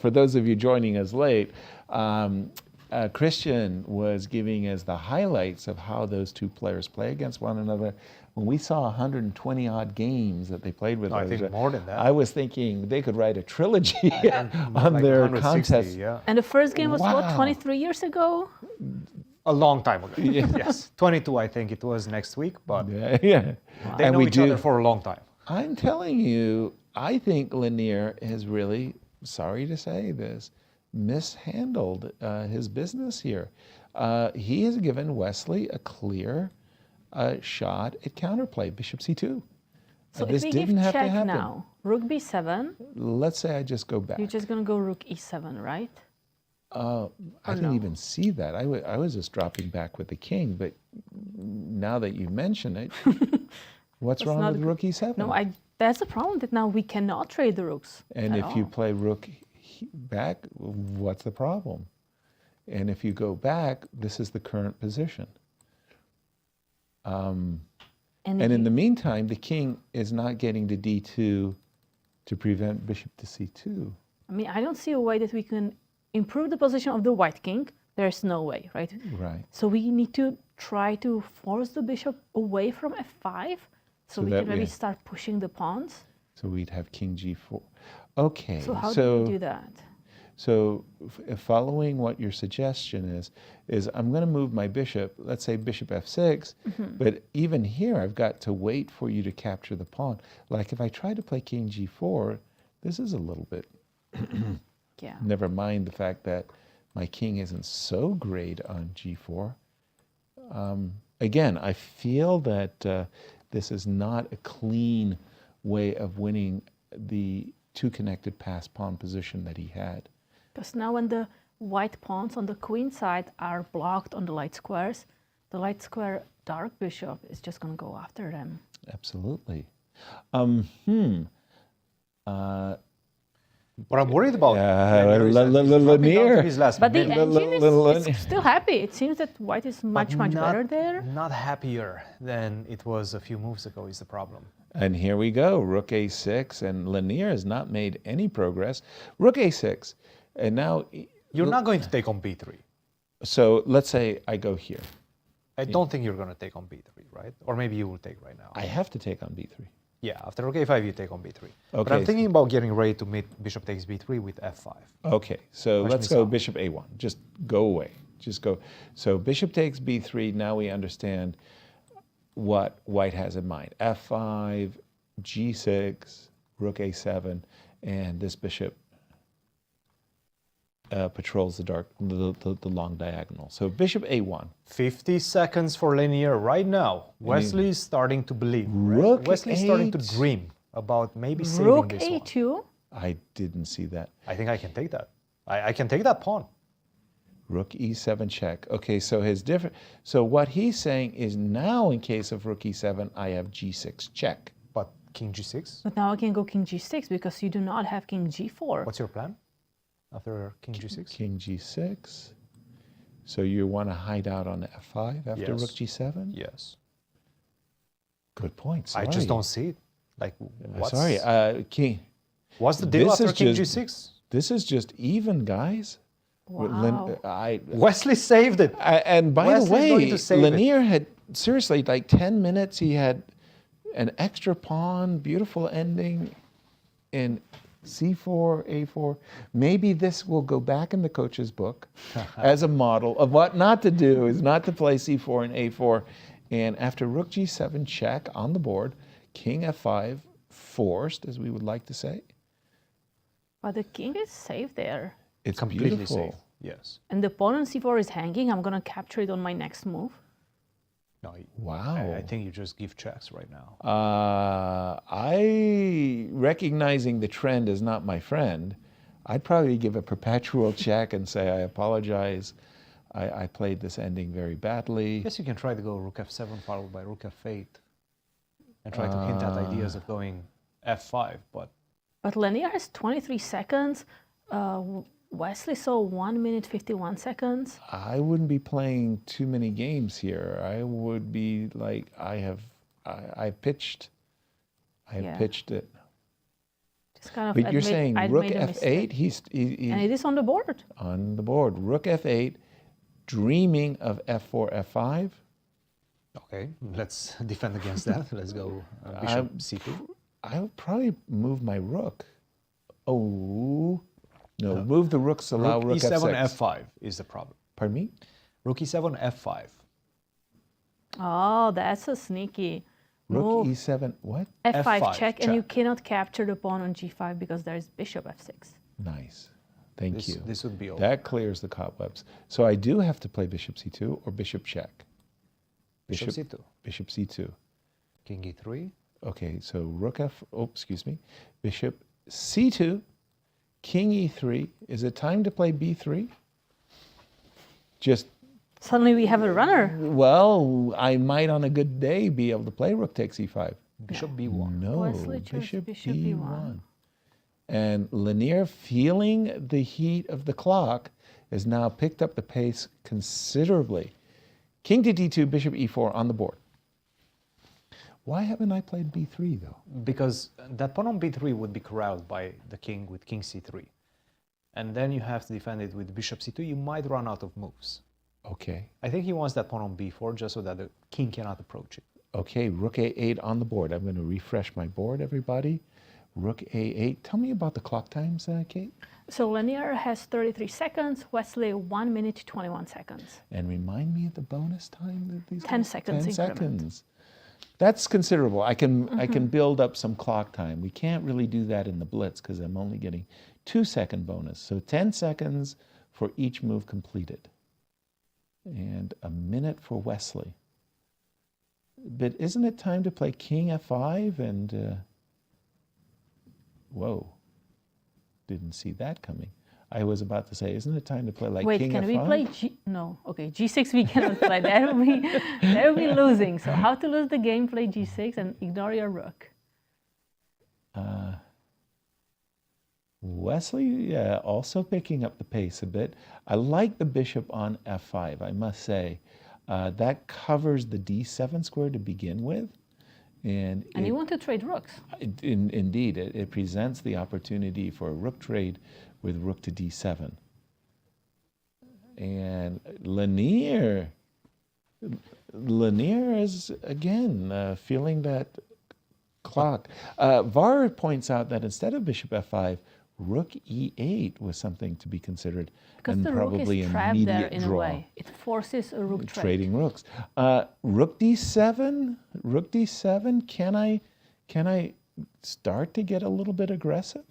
for those of you joining us late, Christian was giving us the highlights of how those two players play against one another. When we saw 120 odd games that they played with, I think more than that. I was thinking they could write a trilogy on like their 160, contest. yeah. And the first game was, what, Wow. 23 years ago? A long time ago. Yes. 22, I think it was next week, but Yeah, yeah. they And know we each do- other for a long time. I'm telling you, I think Leinier has really, sorry to say this, mishandled his business here. He has given Weseley a clear shot at counterplay, bishop c2. So This if we didn't give have to check happen. now, rook b7, Let's say I just go back. you're just going to go rook e7, right? I didn't no? even see that. I was just dropping back with the king, but now that you mention it, what's wrong not with a rook e7? No, that's the problem that now we cannot trade the rooks. And at if you all. play rook back, what's the problem? And if you go back, this is the current position. And And if in you- the meantime, the king is not getting to d2 to prevent bishop to c2. I mean, I don't see a way that we can improve the position of the white king. There's no way, right? Right. So we need to try to force the bishop away from f5 so we that can maybe we- start pushing the pawns. So we'd have king g4. Okay. So how do we do that? So following what your suggestion is I'm going to move my bishop, let's say bishop f6, but even here I've got to wait for you to capture the pawn. Like if I try to play king g4, this is a little bit, Yeah. never mind the fact that my king isn't so great on g4. Again, I feel that this is not a clean way of winning the two connected pass pawn position that he had. Because now when the white pawns on the queen side are blocked on the light squares, the light square dark bishop is just going to go after them. Absolutely. What I'm worried about Leinier, Leinier is his last But the minute. engine is still happy. It seems that white is much, But much not- better there. Not happier than it was a few moves ago is the problem. And here we go, rook a6, and Leinier has not made any progress. Rook a6, and now, You're not going to take on b3. so let's say I go here. I don't think you're going to take on b3, right? Or maybe you will take right now. I have to take on b3. Yeah, after rook a5, you take on b3. But Okay. I'm thinking about getting ready to meet bishop takes b3 with f5. Okay, so Watch let's me go solve. bishop a1. Just go away. Just go. So bishop takes b3. Now we understand what white has in mind. f5, g6, rook a7, and this bishop patrols the long diagonal. So bishop a1. 50 seconds for Leinier right now. Wesley is starting to believe. Right? Rook Wesley is starting to eight. dream about maybe saving Rook this one. a2. I didn't see that. I think I can take that. I can take that pawn. Rook e7 check. Okay, so his different. So what he's saying is now in case of rook e7, I have g6 check. But king g6? But now I can go king g6 because you do not have king g4. What's your plan after king g6? King g6. So you want to hide out on f5 after Yes. rook g7? Yes. Good point. I Sorry. just don't see it. Like, what's, King. what's the deal this after is king just- g6? This is just even, guys. With Wow. Wesley saved it. And by Wesley's the way, going to save it. Leinier had seriously like 10 minutes. He had an extra pawn, beautiful ending in c4, a4. Maybe this will go back in the coach's book as a model of what not to do is not to play c4 and a4. And after rook g7 check on the board, king f5 forced, as we would like to say. But the king is safe there. It's Completely beautiful. safe. Yes. And the pawn on c4 is hanging. I'm going to capture it on my next move. No, Wow. I think you just give checks right now. I, recognizing the trend is not my friend, I'd probably give a perpetual check and say, I apologize. I played this ending very badly. I guess you can try to go rook f7 followed by rook f8 and try to hint at ideas of going f5, but But Leinier has 23 seconds. Wesley saw 1 minute 51 seconds. I wouldn't be playing too many games here. I would be like, I pitched Yeah. pitched it. Just kind of But you're admit saying I'd rook made a f8, mistake. he's And it is on the board. on the board. Rook f8, dreaming of f4, f5. Okay, let's defend against that. Let's go bishop c2. I would probably move my rook. Oh, no, move the rooks, allow rook e7, f6. f5 is the problem. Pardon me? Rook e7, f5. Oh, that's a sneaky Rook move. e7, what? F5 F5 check, and you check. cannot capture the pawn on g5 because there's bishop f6. Nice. Thank you. This would be over. That clears the cobwebs. So I do have to play bishop c2 or bishop check. Bishop c2. Bishop c2. King e3. Okay, so rook f, oh, excuse me. Bishop c2, king e3. Is it time to play b3? Just, Suddenly we have a runner. well, I might on a good day be able to play rook takes e5. Bishop b1. No, Wesley chose bishop bishop b1. b1. And Leinier, feeling the heat of the clock, has now picked up the pace considerably. King to d2, bishop e4 on the board. Why haven't I played b3 though? Because that pawn on b3 would be corralled by the king with king c3. And then you have to defend it with bishop c2. You might run out of moves. Okay. I think he wants that pawn on b4 just so that the king cannot approach it. Okay, rook a8 on the board. I'm going to refresh my board, everybody. Rook a8. Tell me about the clock times, Kate. So Leinier has 33 seconds, Wesley 1 minute 21 seconds. And remind me of the bonus time that these 10 guys- seconds 10 increment. seconds. That's considerable. I can build up some clock time. We can't really do that in the blitz because I'm only getting 2-second bonus. So 10 seconds for each move completed. And a minute for Wesley. But isn't it time to play king f5 and whoa, didn't see that coming. I was about to say, isn't it time to play like Wait, king can f5? we play G? No, okay, G6 we cannot play. That will be losing. So how to lose the game? Play G6 and ignore your rook. Wesley also picking up the pace a bit. I like the bishop on f5, I must say. That covers the d7 square to begin with. And you want to trade rooks. Indeed, it presents the opportunity for a rook trade with rook to d7. And Leinier is, again, feeling that clock. Var points out that instead of bishop f5, rook e8 was something to be can Because and the rook probably is trapped there immediate in draw. a way. It forces a rook trade. Trading rooks. Rook d7. Rook d7. Can I start to get a little bit aggressive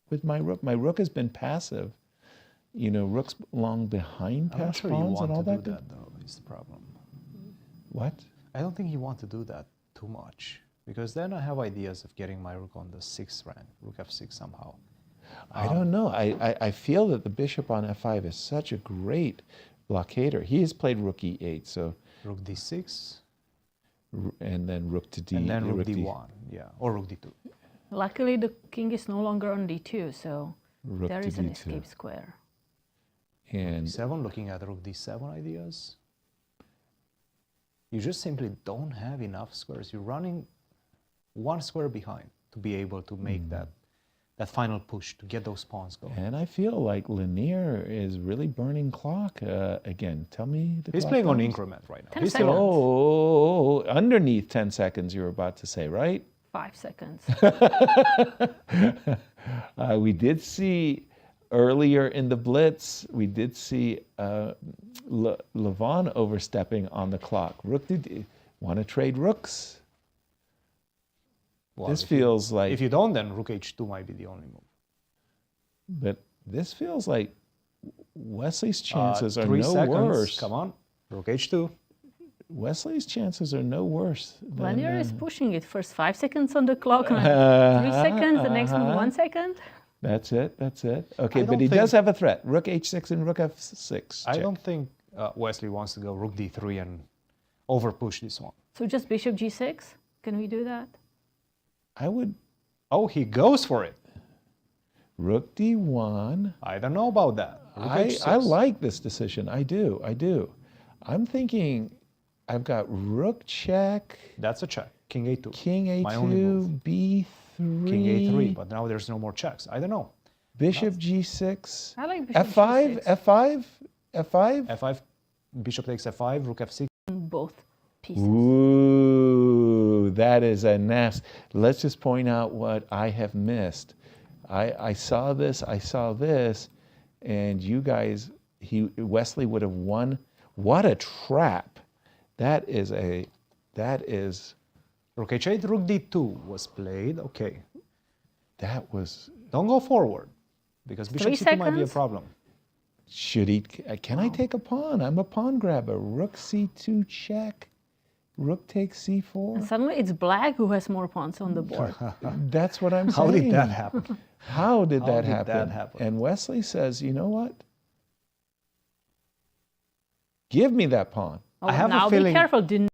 with my rook? My rook has been passive. You know, rooks long behind I'm not passed sure you pawns want and all to that. do that, though, is the problem. What? I don't think you want to do that too much, because then I have ideas of getting my rook on the 6th rank, rook f6 somehow. I don't know. I feel that the bishop on f5 is such a great blockader. He has played rook e8, so Rook d6, and then rook to d. and then rook D- d1, yeah, or rook d2. Luckily, the king is no longer on d2, so Rook there to is an d2. escape square. And d7, looking at rook d7 ideas. You just simply don't have enough squares. You're running one square behind to be able to make that final push to get those pawns going. And I feel like Leinier is really burning clock. Again, tell me the He's clock playing on times. increment right now. 10 He's seconds. Oh, underneath 10 seconds, you were about to say, right? 5 seconds. We did see earlier in the blitz, we did see Levon overstepping on the clock. Rook did want to trade rooks. Well, This if you- feels like, If you don't, then rook h2 might be the only move. but this feels like Wesley's chances are 3 no seconds. worse. Come on, rook h2. Wesley's chances are no worse. than, Leinier is pushing it. First 5 seconds on the clock, and 3 seconds, the next move 1 second. That's it. Okay, I but don't he does think- have a threat. Rook h6 and rook f6. I check. don't think Wesley wants to go rook d3 and over push this one. So just bishop g6? Can we do that? I would Oh, he goes for it. rook d1. I don't know about that. Rook h6. I like this decision. I do. I'm thinking I've got rook check, That's a check. King a2. king My only a2, move. King A3, but now there's no more checks. I don't know. Bishop G6. I like bishop F5, G6. F5, F5. F5, bishop takes F5, rook F6. Both pieces. Ooh, that is a nasty. Let's just point out what I have missed. I saw this, and you guys, Weseley would have won. What a trap. That is. Rook H8, rook D2 was played. Okay. That was. Don't go forward, because bishop 3 C2 might be a seconds. problem. Should he? Can I take a pawn? I'm a pawn grabber. Rook C2 check. Rook takes And C4. suddenly it's black who has more pawns on the board. That's what I'm How saying. did that happen? How did that did happen? that happen? And Weseley says, you know what? Give me that pawn. Oh, I have a now feeling- be careful. Do